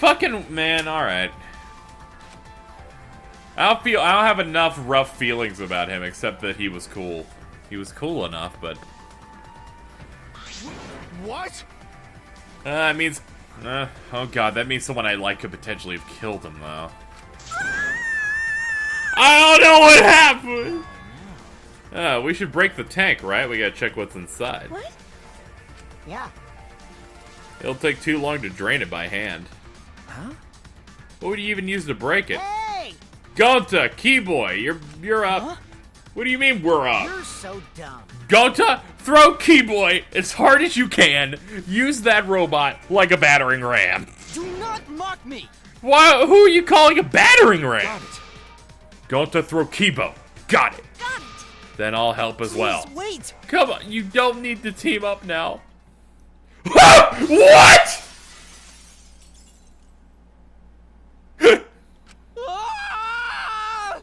Fucking man, alright. I don't have enough rough feelings about him, except that he was cool. He was cool enough, but... What? That means... oh god, that means someone I like could potentially have killed him, though. I don't know what happened! We should break the tank, right? We gotta check what's inside. What? Yeah. It'll take too long to drain it by hand. Huh? What would you even use to break it? Hey! Gonta, Keyboy, you're up. Huh? What do you mean we're up? You're so dumb. Gonta, throw Keyboy as hard as you can. Use that robot like a battering ram. Do not mock me! Why? Who are you calling a battering ram? Got it. Gonta, throw Kibo. Got it. Got it! Then I'll help as well. Please, wait! Come on, you don't need to team up now. What? Ah!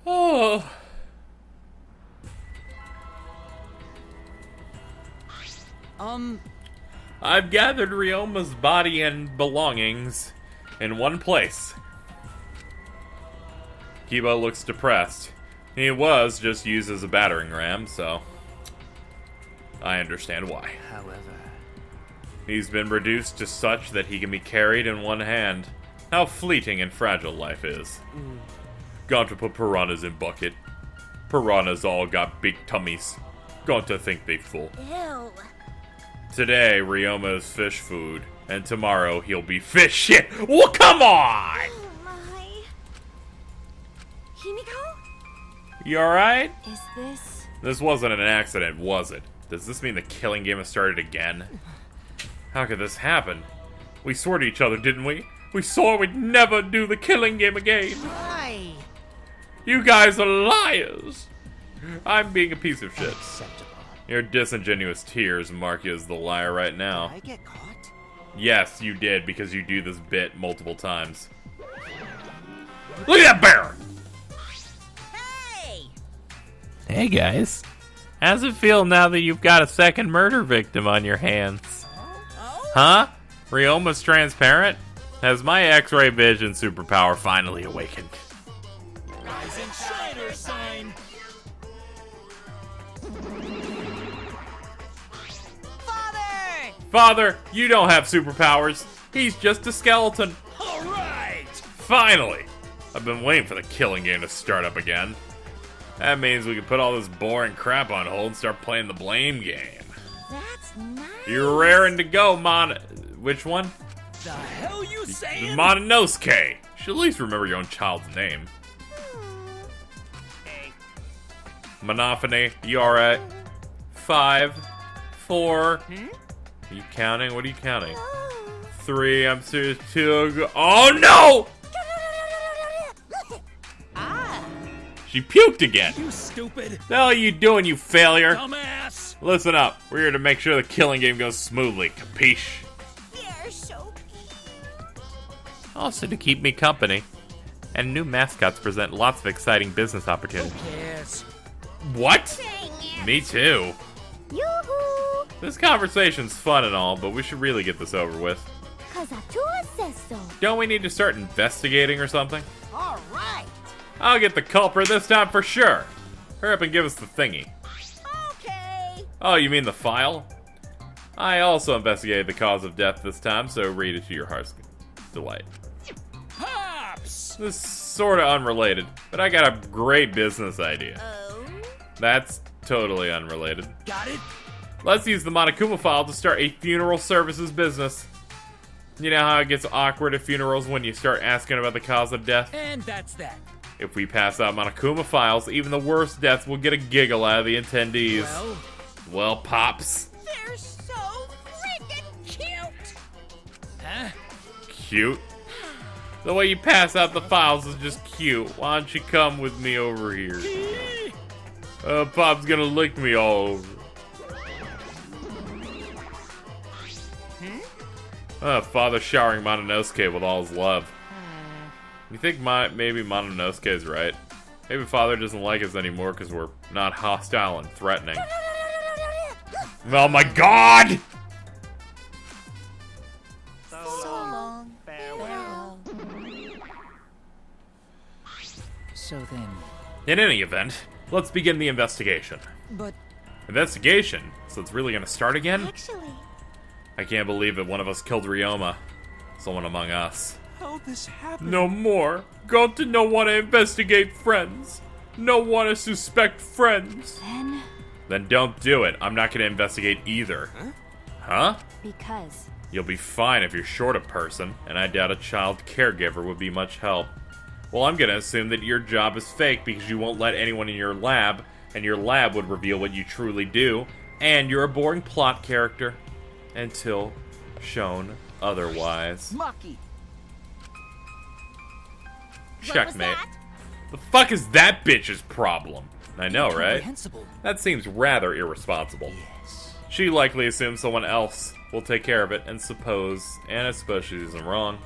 Oh. I've gathered Ryoma's body and belongings in one place. Kiba looks depressed. He was just used as a battering ram, so I understand why. However, He's been reduced to such that he can be carried in one hand. How fleeting and fragile life is. Got to put piranhas in bucket. Piranhas all got big tummies. Got to think they full. Ew. Today, Ryoma is fish food, and tomorrow he'll be fish shit. Well, come on! Oh my. Himiko? You alright? Is this... This wasn't an accident, was it? Does this mean the killing game has started again? How could this happen? We swore to each other, didn't we? We swore we'd never do the killing game again. why? You guys are liars. I'm being a piece of shit. Acceptable. Your disingenuous tears mark you as the liar right now. Did I get caught? Yes, you did, because you do this bit multiple times. Look at that bear! Hey! Hey guys. How's it feel now that you've got a second murder victim on your hands? Oh? Huh? Ryoma's transparent? Has my X-ray vision superpower finally awakened? Rise and shine or sign. Father! Father, you don't have superpowers. He's just a skeleton. All right. Finally! I've been waiting for the killing game to start up again. That means we can put all this boring crap on hold and start playing the blame game. That's nice. You're raring to go, Which one? The hell you saying? Mononosuke. You should at least remember your own child's name. Hey, Monophony, you alright? 5, 4. Are you counting? What are you counting? 3, I'm serious, 2. Oh no! Ah! She puked again. you stupid The hell are you doing, you failure? dumbass. Listen up. We're here to make sure the killing game goes smoothly. Capiche? They're so Also to keep me company. And new mascots present lots of exciting business opportunities. Yes. What? dang it. Me too. Yoo-hoo. This conversation's fun and all, but we should really get this over with. Kazatua says so. Don't we need to start investigating or something? All right! I'll get the culprit this time for sure. Hurry up and give us the thingy. Okay! Oh, you mean the file? I also investigated the cause of death this time, so read it to your heart's delight. Pops. This is sorta unrelated, but I got a great business idea. Oh? That's totally unrelated. Got it. Let's use the Monokuma file to start a funeral services business. You know how it gets awkward at funerals when you start asking about the cause of death? And that's that. If we pass out Monokuma files, even the worst deaths will get a giggle out of the attendees. Well, Pops. They're so freaking cute! Huh? Cute? The way you pass out the files is just cute. Why don't you come with me over here? Pop's gonna lick me all over. Father showering Mononosuke with all his love. You think maybe Mononosuke is right? Maybe Father doesn't like us anymore because we're not hostile and threatening. Oh my god! So long. Farewell. So then... In any event, let's begin the investigation. But... Investigation? So it's really gonna start again? Actually, I can't believe it. One of us killed Ryoma. Someone among us. How this happened? No more. Got to no want to investigate friends. No want to suspect friends. Then don't do it. I'm not gonna investigate either. Huh? because You'll be fine if you're short a person, and I doubt a child caregiver would be much help. Well, I'm gonna assume that your job is fake because you won't let anyone in your lab, and your lab would reveal what you truly do, and you're a boring plot character until shown otherwise. Maki. Checkmate. The fuck is that bitch's problem? I know, right? Incomprehensible. That seems rather irresponsible. Yes. She likely assumes someone else will take care of it, and I suppose she isn't wrong.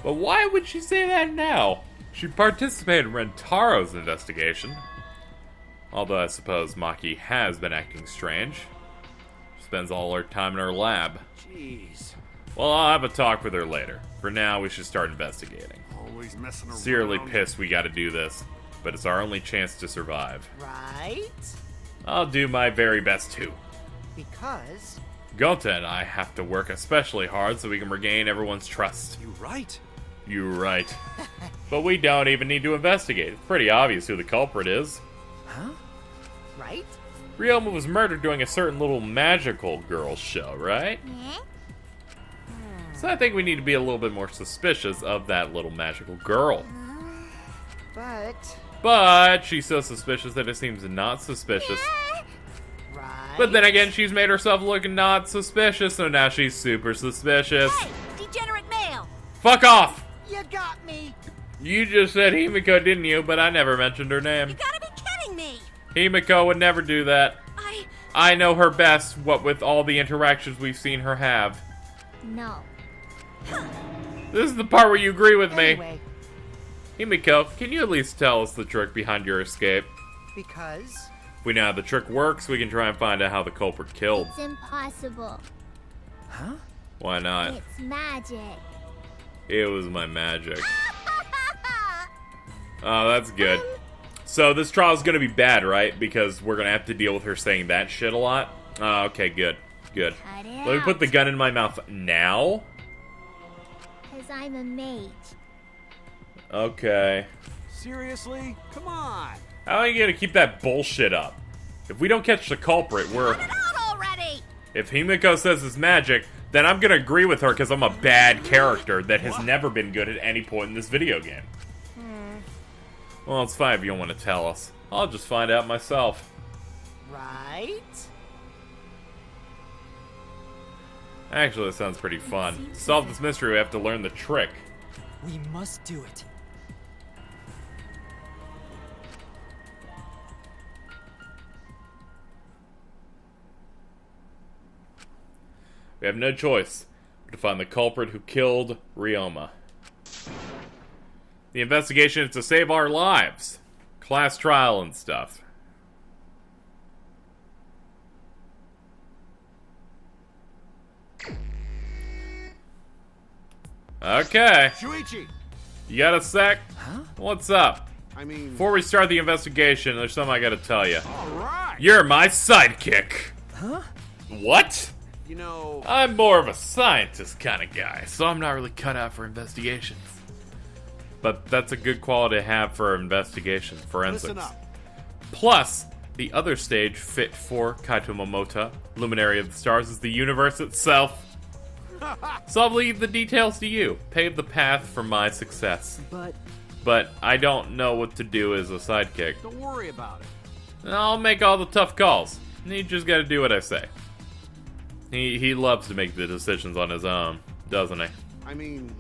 But why would she say that now? She participated in Rentaro's investigation. Although I suppose Maki has been acting strange. She spends all her time in her lab. Jeez. Well, I'll have a talk with her later. For now, we should start investigating. Always messing around. Sincerely pissed we gotta do this, but it's our only chance to survive. Right? I'll do my very best too. Because Gonta and I have to work especially hard so we can regain everyone's trust. You right. You're right. But we don't even need to investigate. It's pretty obvious who the culprit is. right? Ryoma was murdered during a certain little magical girl show, right? yeah, So I think we need to be a little bit more suspicious of that little magical girl. But But she's so suspicious that it seems not suspicious. right. But then again, she's made herself look not suspicious, so now she's super suspicious. Hey, degenerate male! Fuck off! You got me! You just said Himiko, didn't you? But I never mentioned her name. You gotta be kidding me! Himiko would never do that. I know her best, what with all the interactions we've seen her have. no. This is the part where you agree with me. Anyway, Himiko, can you at least tell us the trick behind your escape? because If we know how the trick works, we can try and find out how the culprit killed. It's impossible. Why not? It's magic. It was my magic. Oh, that's good. So this trial's gonna be bad, right? Because we're gonna have to deal with her saying that shit a lot. Oh, okay, good. Good. Cut it Let me put the gun in my mouth now. Because I'm a mage. Okay. Seriously? Come on. How are you gonna keep that bullshit up? If we don't catch the culprit, we're... cut it out already! If Himiko says it's magic, then I'm gonna agree with her because I'm a bad character that has never been good at any point in this video game. Well, it's fine if you don't want to tell us. I'll just find out myself. Right? Actually, that sounds pretty fun. To solve this mystery, we have to learn the trick. We must do it. We have no choice but to find the culprit who killed Ryoma. The investigation is to save our lives. Class trial and stuff. Okay. Shuichi. You got a sec? Huh? What's up? I mean, Before we start the investigation, there's something I gotta tell you. alright. You're my sidekick. Huh? What? You know, I'm more of a scientist kind of guy, so I'm not really cut out for investigations. But that's a good quality to have for investigation, forensics. listen up. Plus, the other stage fit for Kaito Momota, Luminary of the Stars, is the universe itself. So I'll leave the details to you. Pave the path for my success. But I don't know what to do as a sidekick. Don't worry about it. I'll make all the tough calls. You just gotta do what I say. He loves to make the decisions on his own, doesn't he? I mean,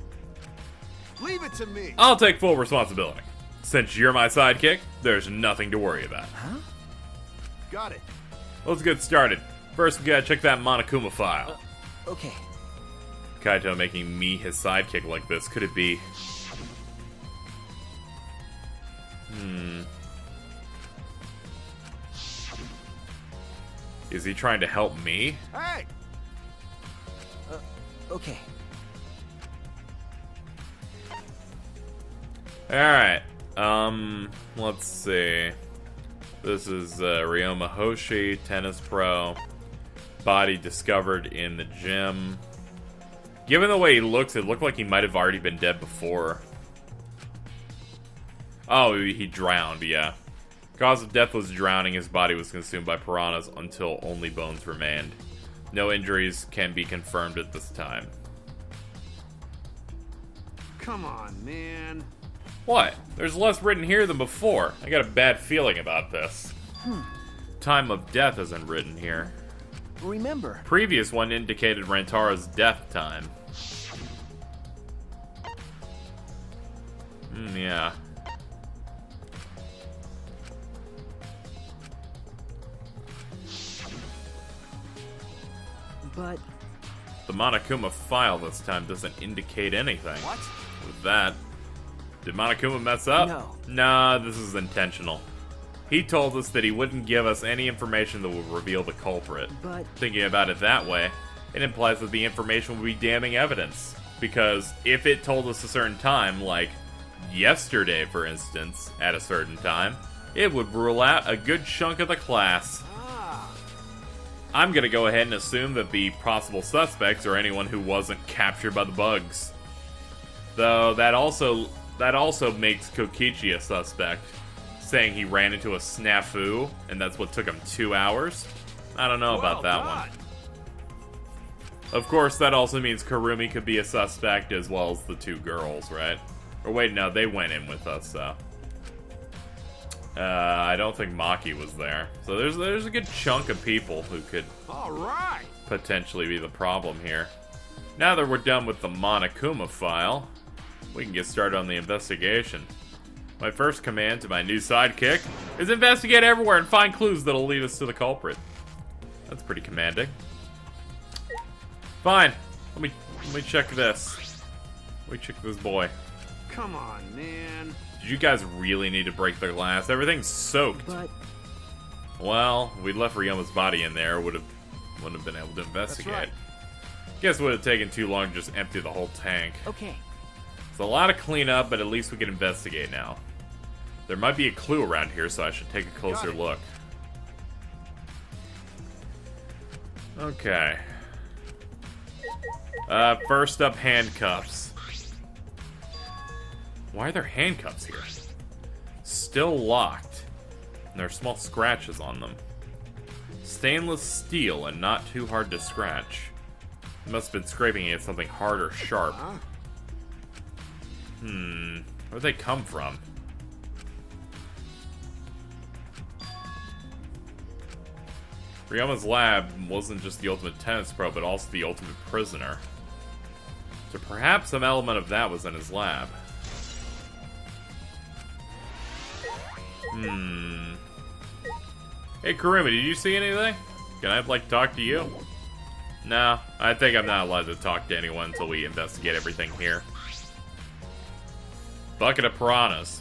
leave it to me. I'll take full responsibility. Since you're my sidekick, there's nothing to worry about. Got it. Let's get started. First, we gotta check that Monokuma file. Okay. Kaito making me his sidekick like this. Could it be? Is he trying to help me? Hey! Okay. Alright. Let's see. This is Ryoma Hoshi, tennis pro. Body discovered in the gym. Given the way he looks, it looked like he might have already been dead before. Oh, he drowned, yeah. Cause of death was drowning. His body was consumed by piranhas until only bones remained. No injuries can be confirmed at this time. Come on, man. What? There's less written here than before. I got a bad feeling about this. Time of death isn't written here. Remember. Previous one indicated Rantaro's death time. Yeah. But The Monokuma file this time doesn't indicate anything. What? With that, did Monokuma mess up? No. Nah, this is intentional. He told us that he wouldn't give us any information that would reveal the culprit. But Thinking about it that way, it implies that the information would be damning evidence. Because if it told us a certain time, like yesterday for instance, at a certain time, it would rule out a good chunk of the class. I'm gonna go ahead and assume that the possible suspects are anyone who wasn't captured by the bugs. Though that also makes Kokichi a suspect, saying he ran into a snafu and that's what took him 2 hours. I don't know about that one. Of course, that also means Kurumi could be a suspect as well as the two girls, right? Or wait, no, they went in with us, so. I don't think Maki was there. So there's a good chunk of people who could Alright! potentially be the problem here. Now that we're done with the Monokuma file, we can get started on the investigation. My first command to my new sidekick is investigate everywhere and find clues that'll lead us to the culprit. That's pretty commanding. Fine. Let me check this. Let me check this boy. Come on, man. Did you guys really need to break the glass? Everything's soaked. but Well, we left Ryoma's body in there. Wouldn't have been able to investigate. right. Guess it would have taken too long to just empty the whole tank. okay. It's a lot of cleanup, but at least we can investigate now. There might be a clue around here, so I should take a closer look. Okay. First up, handcuffs. Why are there handcuffs here? Still locked. And there are small scratches on them. Stainless steel and not too hard to scratch. It must have been scraping against something hard or sharp. Where'd they come from? Ryoma's lab wasn't just the ultimate tennis pro, but also the ultimate prisoner. So perhaps some element of that was in his lab. Hey Kurumi, did you see anything? Can I, like, talk to you? No, I think I'm not allowed to talk to anyone until we investigate everything here. Bucket of piranhas.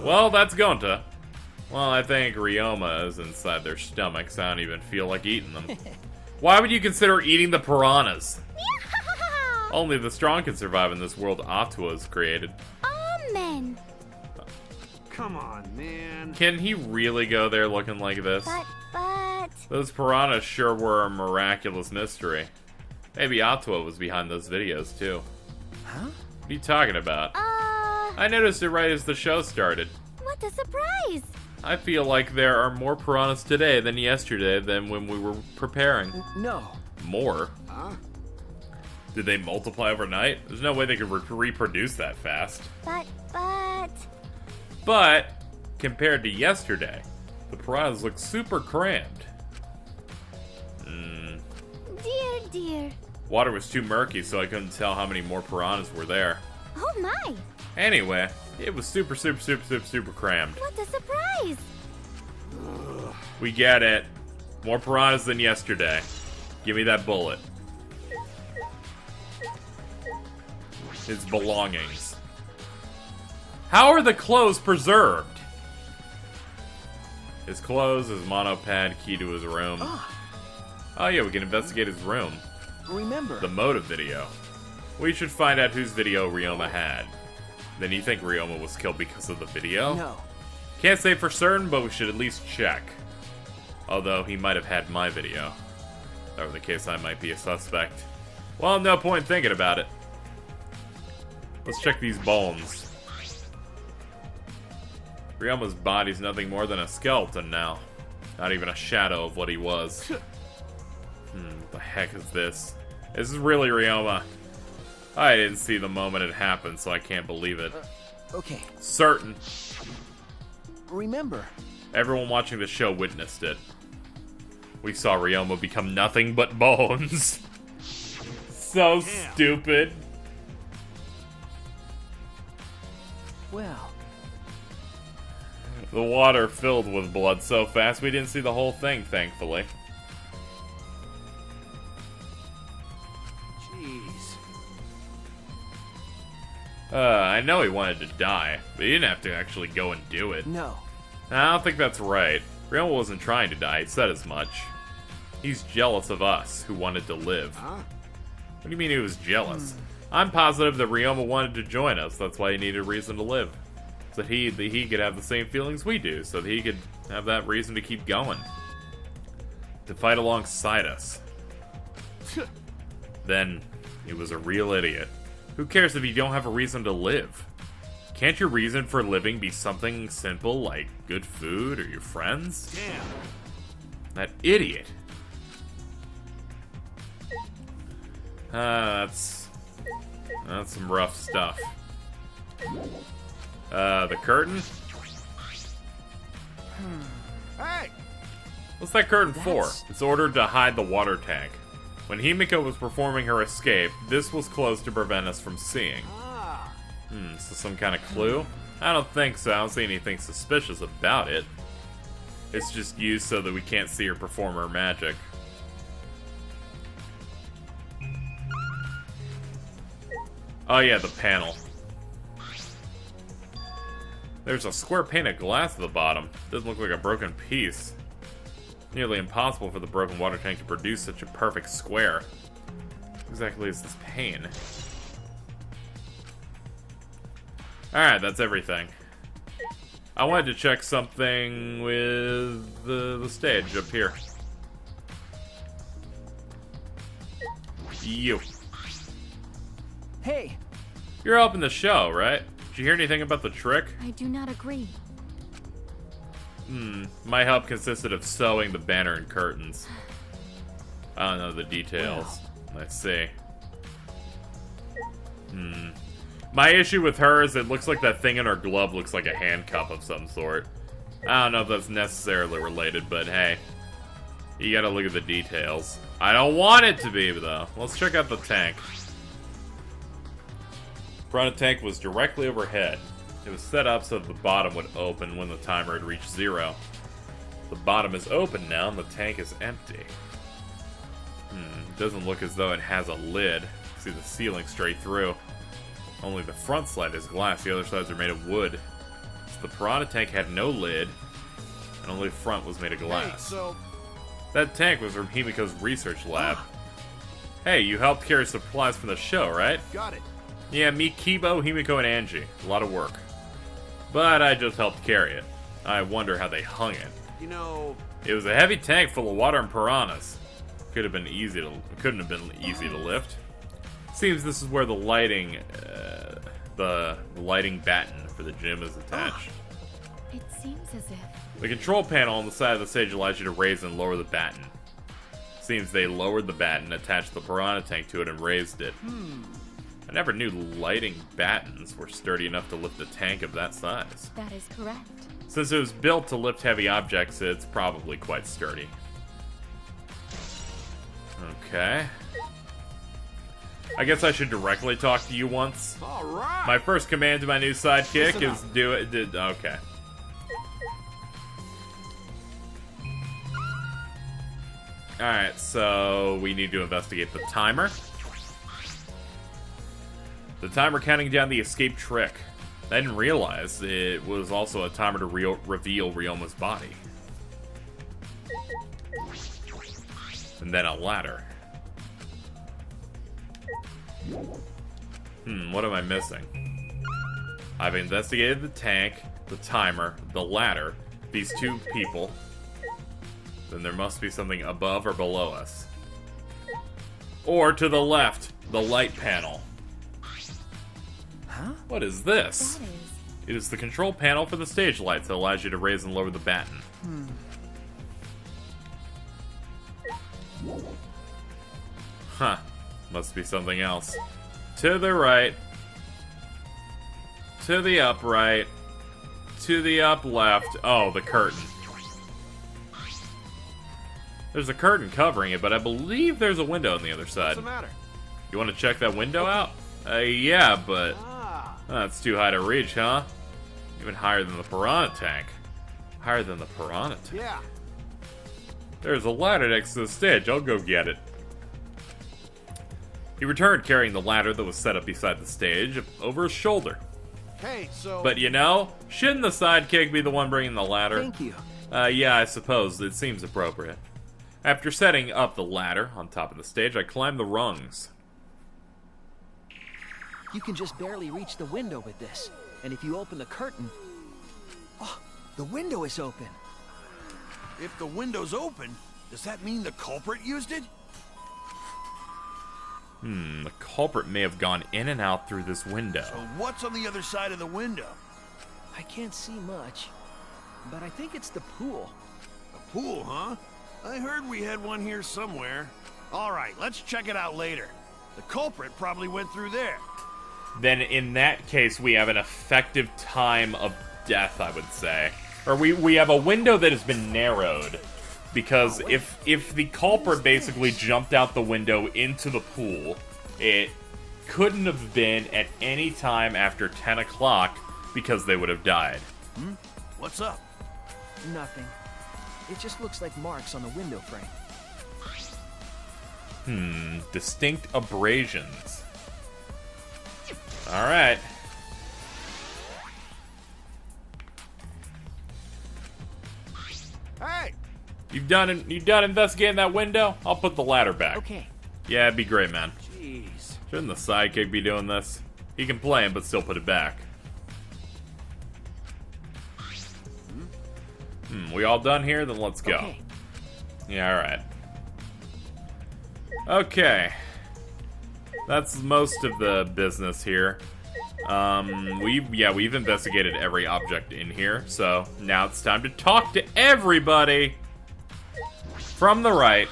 Well, that's going to. Well, I think Ryoma is inside their stomachs. I don't even feel like eating them. Why would you consider eating the piranhas? Only the strong can survive in this world Atua has created. Amen. Come on, man. Can he really go there looking like this? But... Those piranhas sure were a miraculous mystery. Maybe Atua was behind those videos, too. Huh? What are you talking about? I noticed it right as the show started. What a surprise! I feel like there are more piranhas today than yesterday than when we were preparing. No. More? Huh? Did they multiply overnight? There's no way they could reproduce that fast. But, compared to yesterday, the piranhas look super crammed. Dear. Water was too murky, so I couldn't tell how many more piranhas were there. Oh my! Anyway, it was super crammed. What a surprise! We get it. More piranhas than yesterday. Give me that bullet. His belongings. How are the clothes preserved? His clothes, his monopad, key to his room. Oh yeah, we can investigate his room. Remember. The motive video. We should find out whose video Ryoma had. Then you think Ryoma was killed because of the video? No. Can't say for certain, but we should at least check. Although he might have had my video. If that were the case, I might be a suspect. Well, no point thinking about it. Let's check these bones. Ryoma's body's nothing more than a skeleton now. Not even a shadow of what he was. What the heck is this? This is really Ryoma. I didn't see the moment it happened, so I can't believe it. Okay. Certain. Remember. Everyone watching the show witnessed it. We saw Ryoma become nothing but bones. So stupid. Well. The water filled with blood so fast we didn't see the whole thing, thankfully. Jeez. I know he wanted to die, but he didn't have to actually go and do it. No. I don't think that's right. Ryoma wasn't trying to die, he said as much. He's jealous of us, who wanted to live. Huh? What do you mean he was jealous? I'm positive that Ryoma wanted to join us, that's why he needed a reason to live. So that he could have the same feelings we do, so that he could have that reason to keep going. To fight alongside us. Then, he was a real idiot. Who cares if you don't have a reason to live? Can't your reason for living be something simple like good food or your friends? Damn. That idiot. That's some rough stuff. The curtain? Hey! What's that curtain for? That's- It's ordered to hide the water tank. When Himiko was performing her escape, this was closed to prevent us from seeing. Ah. So some kind of clue? I don't think so. I don't see anything suspicious about it. It's just used so that we can't see her perform her magic. Oh yeah, the panel. There's a square pane of glass at the bottom. Doesn't look like a broken piece. Nearly impossible for the broken water tank to produce such a perfect square. What exactly is this pane? Alright, that's everything. I wanted to check something with the stage up here. You. Hey. You're helping the show, right? Did you hear anything about the trick? I do not agree. My help consisted of sewing the banner and curtains. I don't know the details. Let's see. My issue with her is it looks like that thing in her glove looks like a handcuff of some sort. I don't know if that's necessarily related, but hey. You gotta look at the details. I don't want it to be, though. Let's check out the tank. Piranha tank was directly overhead. It was set up so that the bottom would open when the timer had reached 0. The bottom is open now and the tank is empty. It doesn't look as though it has a lid. See the ceiling straight through. Only the front side is glass, the other sides are made of wood. So the piranha tank had no lid, and only the front was made of Hey, glass. so That tank was from Himiko's research lab. Hey, you helped carry supplies from the show, right? got it. Yeah, me, Kibo, Himiko, and Angie. A lot of work. But I just helped carry it. I wonder how they hung it. You know, It was a heavy tank full of water and piranhas. Couldn't have been easy to lift. Seems this is where the lighting batten for the gym is attached. It seems as if... The control panel on the side of the stage allows you to raise and lower the batten. Seems they lowered the batten, attached the piranha tank to it, and raised it. I never knew lighting battens were sturdy enough to lift a tank of that size. That is correct. Since it was built to lift heavy objects, it's probably quite sturdy. Okay. I guess I should directly talk to you once. all right. My first command to my new sidekick Listen is up. do it. Okay. Alright, so we need to investigate the timer. The timer counting down the escape trick. I didn't realize it was also a timer to reveal Ryoma's body. And then a ladder. What am I missing? I've investigated the tank, the timer, the ladder, these two people. Then there must be something above or below us. Or to the left, the light panel. Huh? What is this? That is. It is the control panel for the stage lights that allows you to raise and lower the batten. Huh. Must be something else. To the right. To the up right. To the up left. Oh, the curtain. There's a curtain covering it, but I believe there's a window on the other side. What's the matter? You want to check that window out? Yeah, but that's too high to reach, huh? Even higher than the piranha tank. Higher than the piranha tank. Yeah. There's a ladder next to the stage. I'll go get it. He returned carrying the ladder that was set up beside the stage over his shoulder. Hey, so... But you know, shouldn't the sidekick be the one bringing the ladder? Thank you. Yeah, I suppose. It seems appropriate. After setting up the ladder on top of the stage, I climbed the rungs. You can just barely reach the window with this. And if you open the curtain... Oh, the window is open. if the window's open, does that mean the culprit used it? The culprit may have gone in and out through this window. So what's on the other side of the window? I can't see much, but I think it's the pool. A pool, huh? I heard we had one here somewhere. All right, let's check it out later. The culprit probably went through there. Then in that case, we have an effective time of death, I would say. Or we have a window that has been narrowed. Because if the culprit basically jumped out the window into the pool, it couldn't have been at any time after 10 o'clock because they would have died. What's up? Nothing. It just looks like marks on the window frame. Distinct abrasions. Alright. Hey! You done investigating that window? I'll put the ladder back. Okay. Yeah, it'd be great, man. Jeez. Shouldn't the sidekick be doing this? He can play him, but still put it back. We all done here? Then let's go. Okay. Yeah, alright. Okay. That's most of the business here. We've investigated every object in here, so now it's time to talk to everybody! From the right.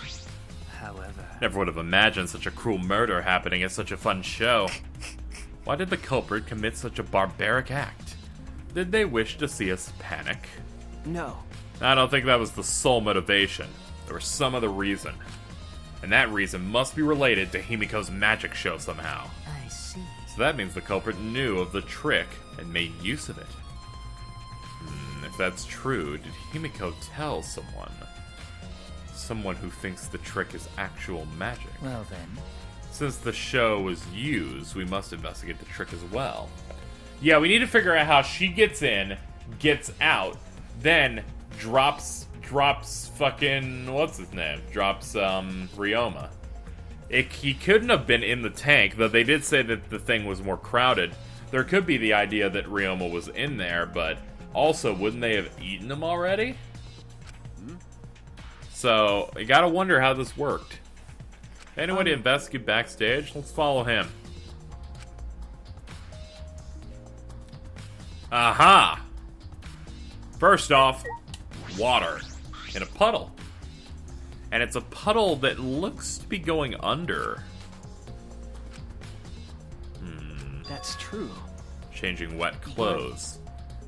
However... Never would have imagined such a cruel murder happening at such a fun show. Why did the culprit commit such a barbaric act? Did they wish to see us panic? No. I don't think that was the sole motivation. There was some other reason. And that reason must be related to Himiko's magic show somehow. I see. So that means the culprit knew of the trick and made use of it. If that's true, did Himiko tell someone? Someone who thinks the trick is actual magic. Well then... Since the show was used, we must investigate the trick as well. Yeah, we need to figure out how she gets in, gets out, then drops fucking, what's his name? Drops, Ryoma. He couldn't have been in the tank, though they did say that the thing was more crowded. There could be the idea that Ryoma was in there, but also, wouldn't they have eaten him already? So, you gotta wonder how this worked. Anyone to investigate Backstage? Let's follow him. Aha! First off, water in a puddle. And it's a puddle that looks to be going under. That's true. Changing wet clothes.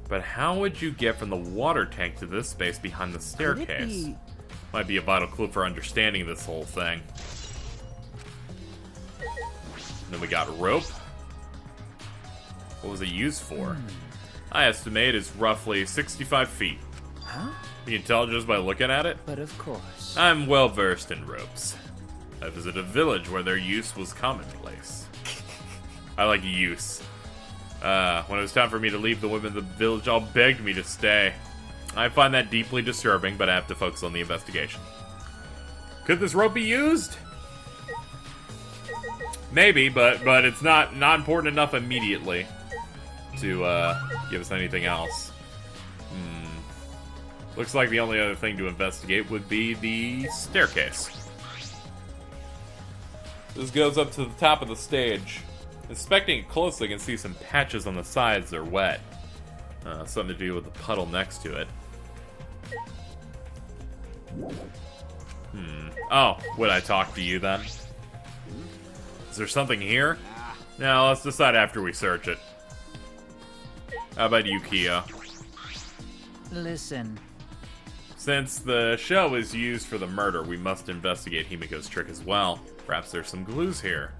But how would you get from the water tank to this space behind the Could it staircase? be... Might be a vital clue for understanding this whole thing. Then we got rope. What was it used for? I estimate it's roughly 65 feet. Huh? You can tell just by looking at it. But of course. I'm well versed in ropes. I visited a village where their use was commonplace. I like use. When it was time for me to leave, the women of the village all begged me to stay. I find that deeply disturbing, but I have to focus on the investigation. Could this rope be used? Maybe, but it's not important enough immediately to give us anything else. Looks like the only other thing to investigate would be the staircase. This goes up to the top of the stage. Inspecting it closely, I can see some patches on the sides that are wet. Something to do with the puddle next to it. Oh, would I talk to you then? Is there something here? No, let's decide after we search it. How about you, Kia? Listen. Since the show is used for the murder, we must investigate Himiko's trick as well. Perhaps there's some clues here.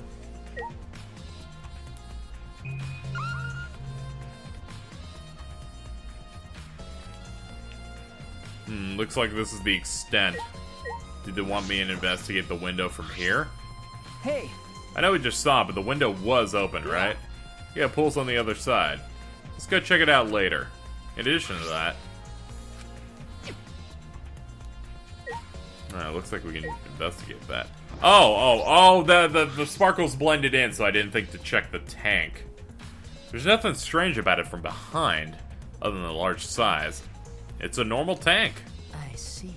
Looks like this is the extent. Did they want me to investigate the window from here? Hey! I know we just saw it, but the window was open, right? Yeah, pulls on the other side. Let's go check it out later. In addition to that... looks like we can investigate that. Oh, the sparkles blended in, so I didn't think to check the tank. There's nothing strange about it from behind, other than the large size. It's a normal tank. I see.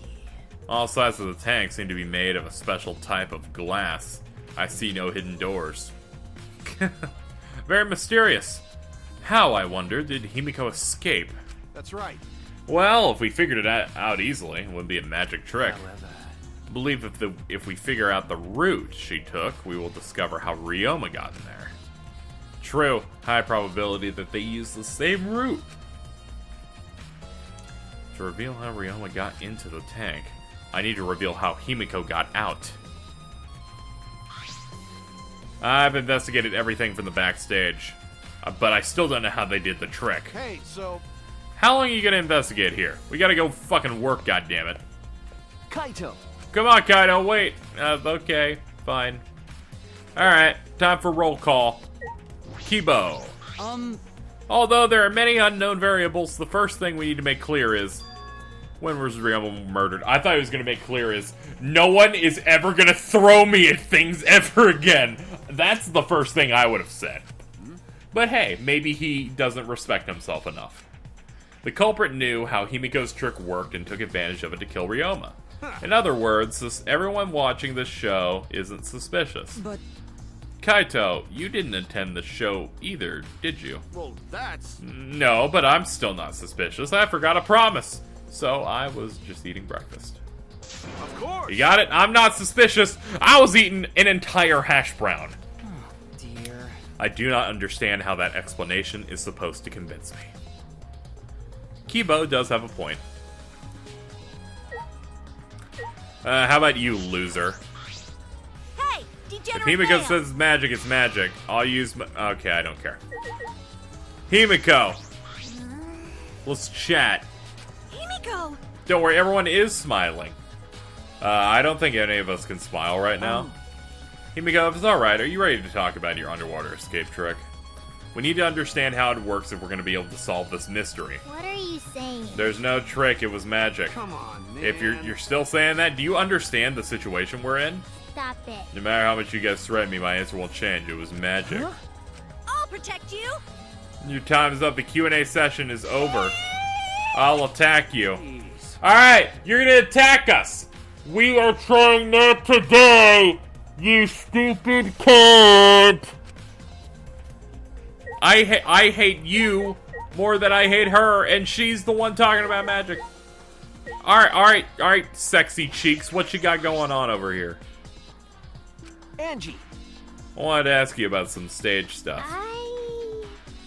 All sides of the tank seem to be made of a special type of glass. I see no hidden doors. Very mysterious. How, I wonder, did Himiko escape? That's right. Well, if we figured it out easily, it wouldn't be a magic trick. However... I believe if we figure out the route she took, we will discover how Ryoma got in there. True, high probability that they used the same route. To reveal how Ryoma got into the tank, I need to reveal how Himiko got out. I've investigated everything from the backstage, but I still don't know how they did the trick. Hey, so... How long are you gonna investigate here? We gotta go fucking work, goddammit. Kaito! Come on, Kaido, wait. Okay, fine. Alright, time for roll call. Kibo. Although there are many unknown variables, the first thing we need to make clear is... When was Ryoma murdered? I thought he was going to make clear is... No one is ever going to throw me at things ever again. That's the first thing I would have said. But hey, maybe he doesn't respect himself enough. The culprit knew how Himiko's trick worked and took advantage of it to kill Ryoma. In other words, everyone watching this show isn't suspicious. But... Kaito, you didn't attend the show either, did you? Well, that's... No, but I'm still not suspicious. I forgot a promise. So I was just eating breakfast. Of course! You got it? I'm not suspicious. I was eating an entire hash brown. Oh, dear. I do not understand how that explanation is supposed to convince me. Kibo does have a point. How about you, loser? Hey, If degenerate Himiko man. says magic, it's magic. I'll use my... Okay, I don't care. Himiko! Let's chat. Himiko! Don't worry, everyone is smiling. I don't think any of us can smile right now. Himiko, if it's alright, are you ready to talk about your underwater escape trick? We need to understand how it works if we're going to be able to solve this mystery. What are you saying? There's no trick, it was magic. Come on, man. If you're still saying that, do you understand the situation we're in? Stop it. No matter how much you guys threaten me, my answer won't change. It was magic. Huh? I'll protect you. Your time is up. The Q&A session is over. I'll attack you. Alright, you're gonna attack us. We are trying not to die, you stupid cunt. I hate you more than I hate her, and she's the one talking about magic. Alright, sexy cheeks. What you got going on over here? Angie! I wanted to ask you about some stage stuff.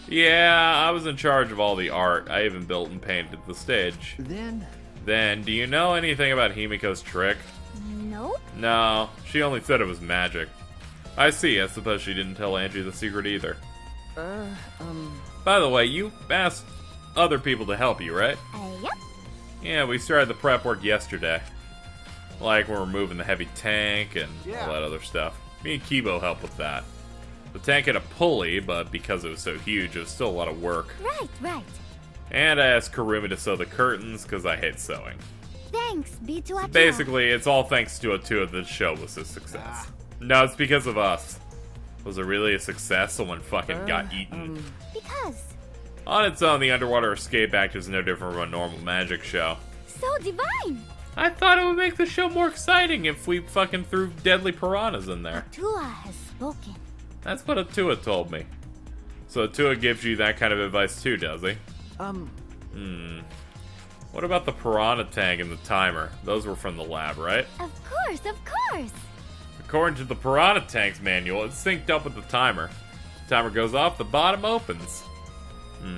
Yeah, I was in charge of all the art. I even built and painted the stage. Then, do you know anything about Himiko's trick? Nope. No, she only said it was magic. I see, I suppose she didn't tell Angie the secret either. By the way, you asked other people to help you, right? Yep. Yeah, we started the prep work yesterday. Like, we're removing the heavy tank and all that other stuff. Me and Kibo helped with that. The tank had a pulley, but because it was so huge, it was still a lot of work. Right. And I asked Kurumi to sew the curtains, because I hate sewing. Thanks, B2 Atua. Basically, it's all thanks to Atua that the show was a success. No, it's because of us. Was it really a success? Someone fucking got eaten. Because. On its own, the Underwater Escape Act is no different from a normal magic show. So divine. I thought it would make the show more exciting if we fucking threw deadly piranhas in there. Atua has spoken. That's what Atua told me. So Atua gives you that kind of advice too, does he? What about the piranha tank and the timer? Those were from the lab, right? Of course. According to the piranha tank's manual, it's synced up with the timer. The timer goes off, the bottom opens.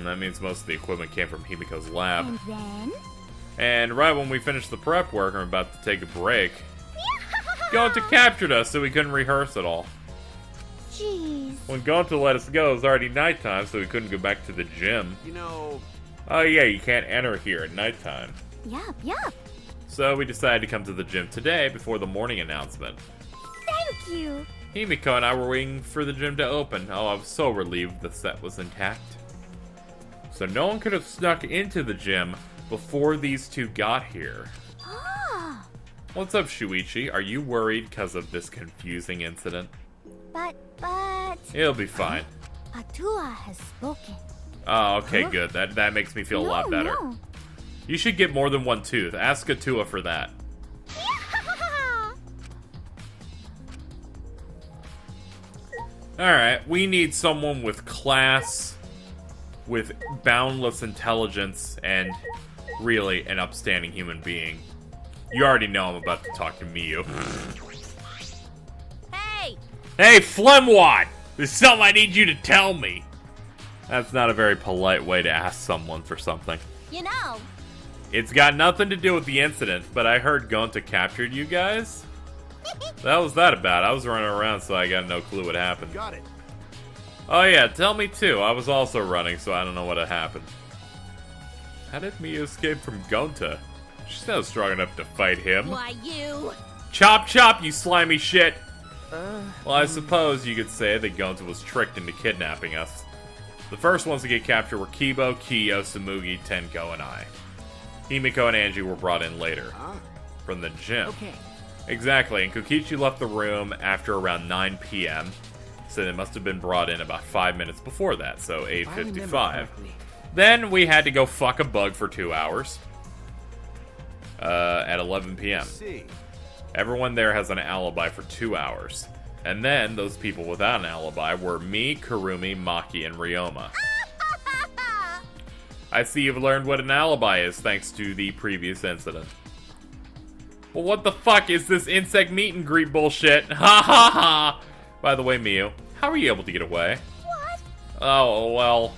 That means most of the equipment came from Himiko's lab. And then? And right when we finished the prep work and we're about to take a break, Gonta captured us so we couldn't rehearse at all. Jeez. When Gonta let us go, it was already nighttime, so we couldn't go back to the gym. You know... Oh yeah, you can't enter here at nighttime. Yup. So we decided to come to the gym today before the morning announcement. Thank you. Himiko and I were waiting for the gym to open. Oh, I was so relieved the set was intact. So no one could have snuck into the gym before these two got here. Ah. What's up, Shuichi? Are you worried because of this confusing incident? But... It'll be fine. Atua has spoken. Oh, okay, good. That makes me feel a lot better. No. You should get more than one tooth. Ask Atua for that. Alright, we need someone with class, with boundless intelligence, and really an upstanding human being. You already know I'm about to talk to Miyu. Hey! Hey, Flemwad! There's something I need you to tell me! That's not a very polite way to ask someone for something. You know, It's got nothing to do with the incident, but I heard Gonta captured you guys? That was that about? I was running around, so I got no clue what happened. Got it. Oh yeah, tell me too. I was also running, so I don't know what had happened. How did Miyu escape from Gonta? She's not strong enough to fight him. why you... Chop chop, you slimy shit! Well, I suppose you could say that Gonta was tricked into kidnapping us. The first ones to get captured were Kibo, Kiyo, Samugi, Tenko, and I. Himiko and Angie were brought in later. From the gym. Okay. Exactly, and Kokichi left the room after around 9 p.m. So they must have been brought in about 5 minutes before that, so If I remember 8:55. correctly. Then we had to go fuck a bug for 2 hours. At 11 p.m. See. Everyone there has an alibi for 2 hours. And then, those people without an alibi were me, Kurumi, Maki, and Ryoma. I see you've learned what an alibi is thanks to the previous incident. Well, what the fuck is this insect meet and greet bullshit? Ha ha ha! By the way, Miyu, how were you able to get away? What? Oh, well,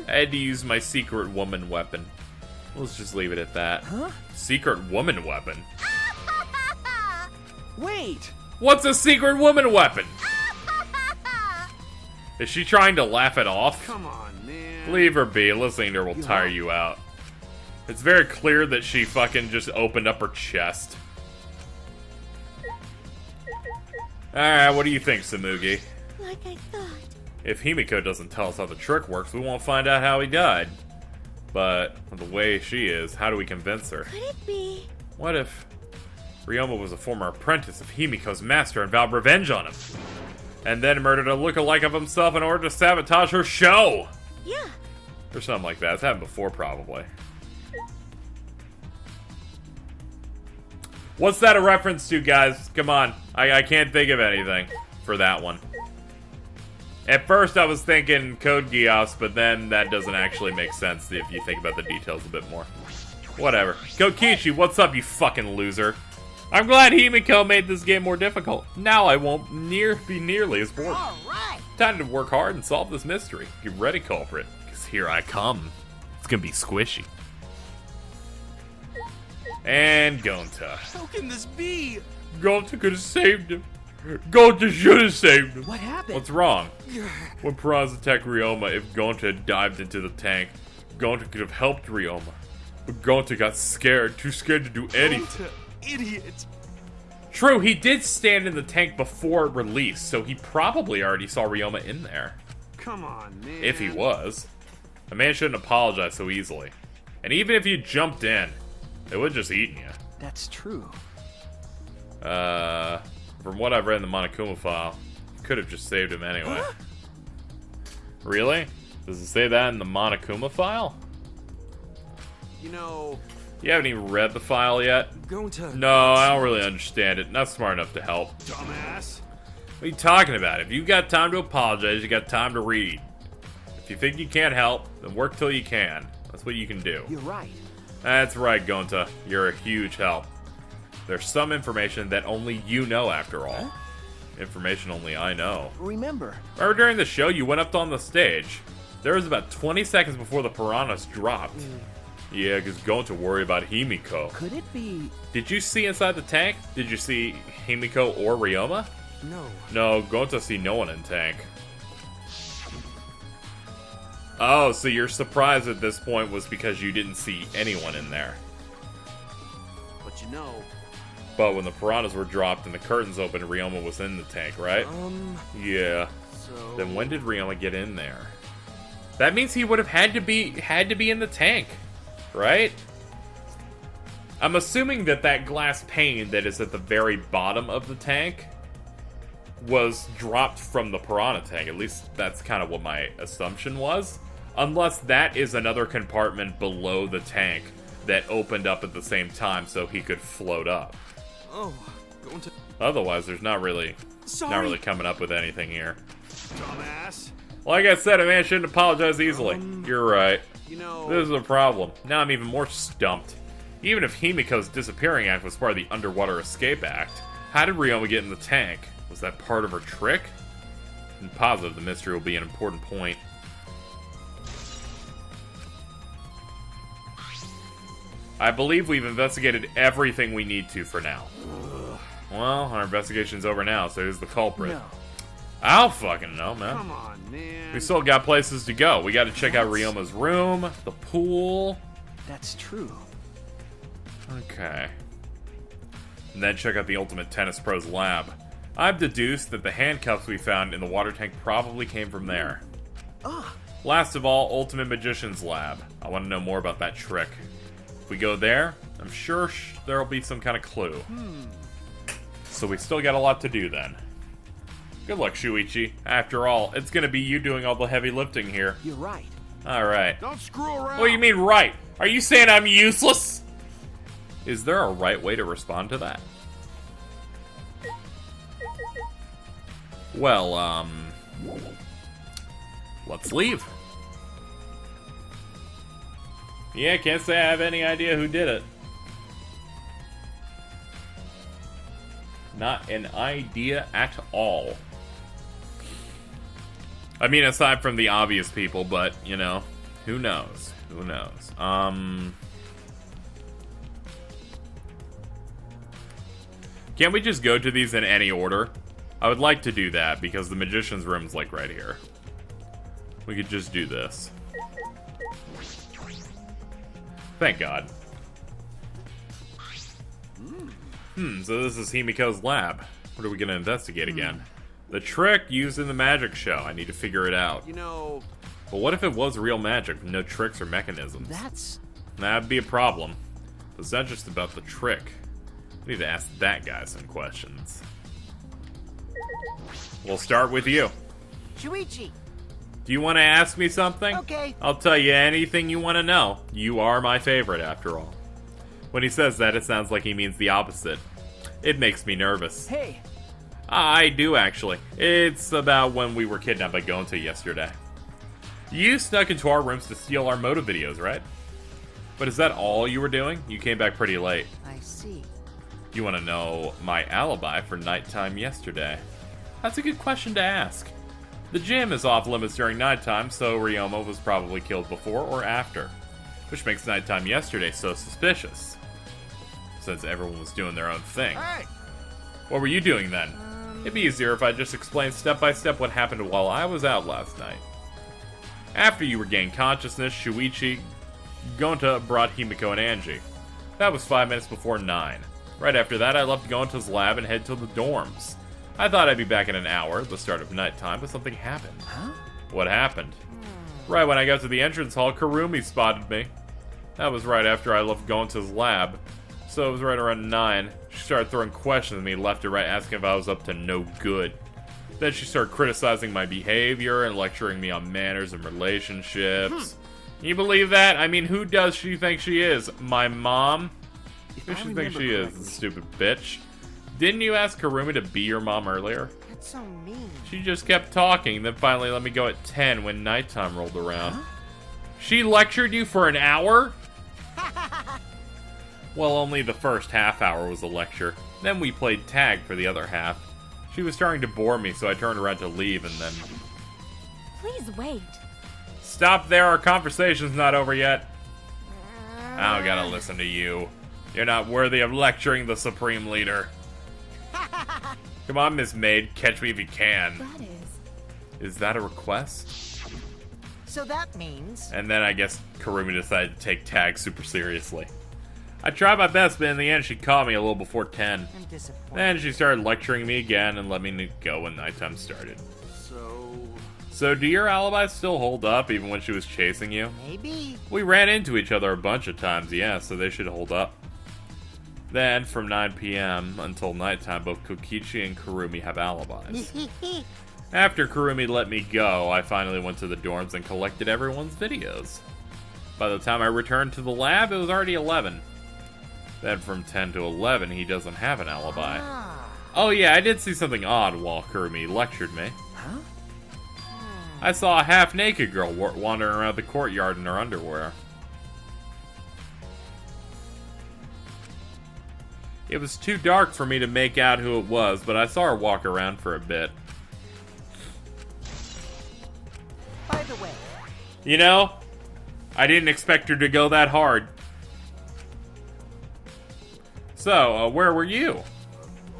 I had to use my secret woman weapon. Let's just leave it at that. Huh? Secret woman weapon? Wait! What's a secret woman weapon? Is she trying to laugh it off? Come on, man. Leave her be. Listening to her will tire you out. It's very clear that she fucking just opened up her chest. Alright, what do you think, Samugi? Like I thought. If Himiko doesn't tell us how the trick works, we won't find out how he died. But, the way she is, how do we convince her? Could it be? What if Ryoma was a former apprentice of Himiko's master and vowed revenge on him? And then murdered a lookalike of himself in order to sabotage her show? Yeah. Or something like that. It's happened before, probably. What's that a reference to, guys? Come on. I can't think of anything for that one. At first, I was thinking Code Geass, but then that doesn't actually make sense if you think about the details a bit more. Whatever. Kokichi, what's up, you fucking loser? I'm glad Himiko made this game more difficult. Now I won't be nearly as bored. All right. Time to work hard and solve this mystery. Get ready, culprit, because here I come. It's gonna be squishy. And Gonta. How can this be? Gonta could have saved him. Gonta should have saved him. What happened? What's wrong? When piranhas attacked Ryoma, if Gonta had dived into the tank, Gonta could have helped Ryoma. But Gonta got scared, too scared to do anything. Gonta, idiot. True, he did stand in the tank before release, so he probably already saw Ryoma in there. Come on, man. If he was. A man shouldn't apologize so easily. And even if you jumped in, they would have just eaten you. That's true. From what I've read in the Monokuma file, you could have just saved him anyway. Really? Does it say that in the Monokuma file? You know... You haven't even read the file yet? Going to... No, I don't really understand it. Not smart enough to help. Dumbass. What are you talking about? If you got time to apologize, you got time to read. If you think you can't help, then work till you can. That's what you can do. You're right. That's right, Gonta. You're a huge help. There's some information that only you know after all. Information only I know. Remember During the show, you went up on the stage. There was about 20 seconds before the piranhas dropped. Yeah, because Gonta worried about Himiko. Could it be... Did you see inside the tank? Did you see Himiko or Ryoma? No. No, Gonta see no one in tank. Oh, so your surprise at this point was because you didn't see anyone in there. But you know... But when the piranhas were dropped and the curtains opened, Ryoma was in the tank, right? Yeah. So... Then when did Ryoma get in there? That means he would have had to be in the tank, right? I'm assuming that glass pane that is at the very bottom of the tank was dropped from the piranha tank. At least that's kind of what my assumption was. Unless that is another compartment below the tank that opened up at the same time so he could float up. Oh, going to... Otherwise, there's not really Sorry. coming up with anything here. Dumbass. Like I said, a man shouldn't apologize easily. You're right. You know... This is a problem. Now I'm even more stumped. Even if Himiko's disappearing act was part of the underwater escape act, how did Ryoma get in the tank? Was that part of her trick? I'm positive the mystery will be an important point. I believe we've investigated everything we need to for now. Well, our investigation's over now, so who's the culprit? No. I don't fucking know, man. Come on, man. We still got places to go. We gotta check out Ryoma's room, the pool. That's true. Okay. And then check out the Ultimate Tennis Pro's lab. I've deduced that the handcuffs we found in the water tank probably came from there. Last of all, Ultimate Magician's lab. I want to know more about that trick. If we go there, I'm sure there'll be some kind of clue. So we still got a lot to do then. Good luck, Shuichi. After all, it's gonna be you doing all the heavy lifting here. You're right. Alright. Don't screw around. What do you mean right? Are you saying I'm useless? Is there a right way to respond to that? Well, let's leave. Yeah, can't say I have any idea who did it. Not an idea at all. I mean, aside from the obvious people, but, you know, who knows? Who knows? Can't we just go to these in any order? I would like to do that, because the magician's room's, like, right here. We could just do this. Thank God. So this is Himiko's lab. What are we gonna investigate again? The trick used in the magic show. I need to figure it out. You know... But what if it was real magic with no tricks or mechanisms? That's... That'd be a problem. But it's not just about the trick. We need to ask that guy some questions. We'll start with you. Shuichi! Do you want to ask me something? Okay. I'll tell you anything you want to know. You are my favorite, after all. When he says that, it sounds like he means the opposite. It makes me nervous. Hey! I do, actually. It's about when we were kidnapped by Gonta yesterday. You snuck into our rooms to steal our motive videos, right? But is that all you were doing? You came back pretty late. I see. You want to know my alibi for nighttime yesterday? That's a good question to ask. The gym is off limits during nighttime, so Ryoma was probably killed before or after. Which makes nighttime yesterday so suspicious. Since everyone was doing their own thing. Hey! What were you doing then? It'd be easier if I just explained step by step what happened while I was out last night. After you regained consciousness, Shuichi, Gonta brought Himiko and Angie. That was 5 minutes before 9. Right after that, I left to go into his lab and head to the dorms. I thought I'd be back in an hour, the start of nighttime, but something happened. Huh? What happened? Right when I got to the entrance hall, Kurumi spotted me. That was right after I left going to his lab. So it was right around 9. She started throwing questions at me left and right, asking if I was up to no good. Then she started criticizing my behavior and lecturing me on manners and relationships. Can you believe that? I mean, who does she think she is? My mom? Who does she think she is, the stupid bitch? Didn't you ask Kurumi to be your mom earlier? That's so mean. She just kept talking, then finally let me go at 10 when nighttime rolled around. She lectured you for an hour? Well, only the first half hour was a lecture. Then we played tag for the other half. She was starting to bore me, so I turned around to leave and then... Please wait. Stop there, our conversation's not over yet. I don't gotta listen to you. You're not worthy of lecturing the Supreme Leader. Come on, Miss Maid, catch me if you can. That is. Is that a request? So that means... And then I guess Kurumi decided to take tag super seriously. I tried my best, but in the end she caught me a little before 10. I'm disappointed. Then she started lecturing me again and let me go when nighttime started. So do your alibis still hold up even when she was chasing you? Maybe. We ran into each other a bunch of times, yeah, so they should hold up. Then, from 9 p.m. until nighttime, both Kokichi and Kurumi have alibis. After Kurumi let me go, I finally went to the dorms and collected everyone's videos. By the time I returned to the lab, it was already 11. Then from 10 to 11, he doesn't have an alibi. Oh yeah, I did see something odd while Kurumi lectured me. Huh? I saw a half-naked girl wandering around the courtyard in her underwear. It was too dark for me to make out who it was, but I saw her walk around for a bit. By the way, You know, I didn't expect her to go that hard. So, where were you?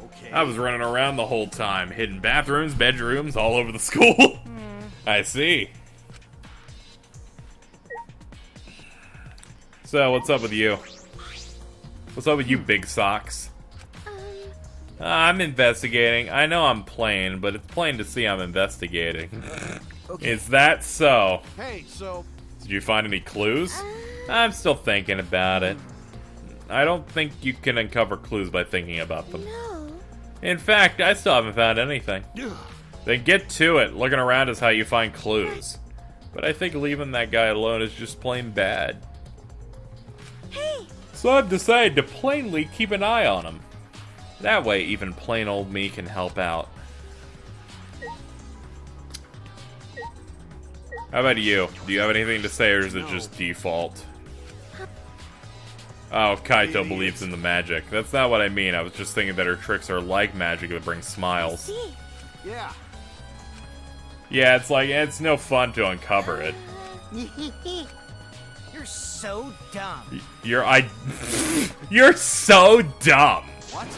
Okay. I was running around the whole time, hidden bathrooms, bedrooms, all over the school. I see. So, what's up with you? What's up with you, Big Socks? I'm investigating. I know I'm playing, but it's plain to see I'm investigating. okay. Is that so? Hey, so Did you find any clues? I'm still thinking about it. I don't think you can uncover clues by thinking about them. No. In fact, I still haven't found anything. Then get to it. Looking around is how you find clues. But I think leaving that guy alone is just plain bad. Hey. So I've decided to plainly keep an eye on him. That way, even plain old me can help out. How about you? Do you have anything to say, or is it just default? Oh, Kaito believes in the magic. That's not what I mean. I was just thinking that her tricks are like magic that brings smiles. See. yeah. Yeah, it's like, it's no fun to uncover it. You're so dumb. You're so dumb. What?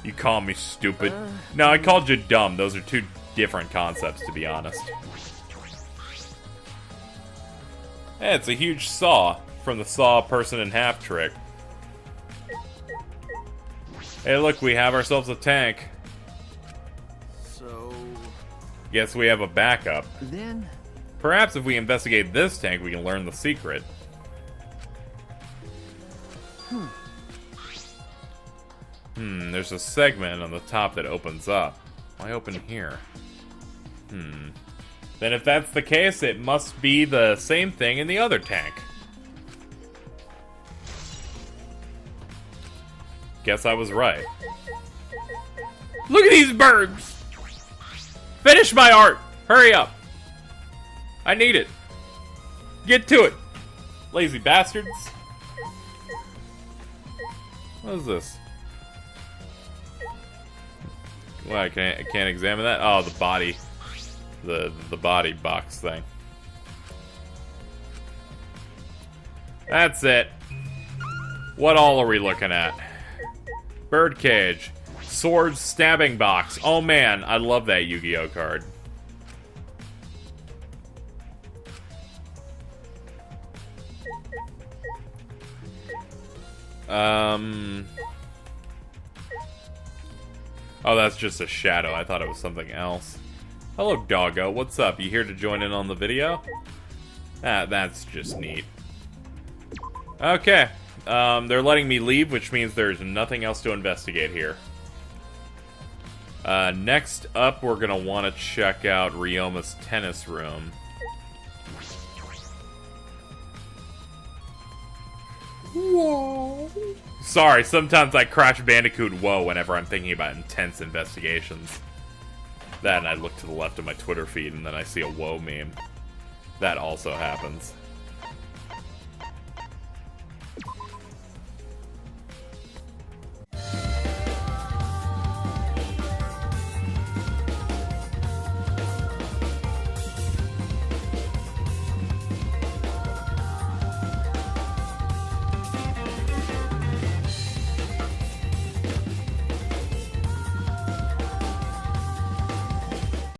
You call me stupid. No, I called you dumb. Those are two different concepts, to be honest. Hey, it's a huge saw from the saw a person in half trick. Hey, look, we have ourselves a tank. So Guess we have a backup. Then, Perhaps if we investigate this tank, we can learn the secret. There's a segment on the top that opens up. Why open here? Then if that's the case, it must be the same thing in the other tank. Guess I was right. Look at these birds! Finish my art! Hurry up! I need it. Get to it, lazy bastards. What is this? Well, I can't examine that. Oh, the body, the body box thing. That's it. What all are we looking at? Birdcage, sword stabbing box. Oh man, I love that Yu-Gi-Oh card. Oh, that's just a shadow. I thought it was something else. Hello, doggo. What's up? You here to join in on the video? Ah, that's just neat. Okay. They're letting me leave, which means there's nothing else to investigate here. Next up, we're gonna want to check out Ryoma's tennis room. Whoa. Sorry, sometimes I Crash Bandicoot whoa whenever I'm thinking about intense investigations. That and I look to the left of my Twitter feed and then I see a whoa meme. That also happens.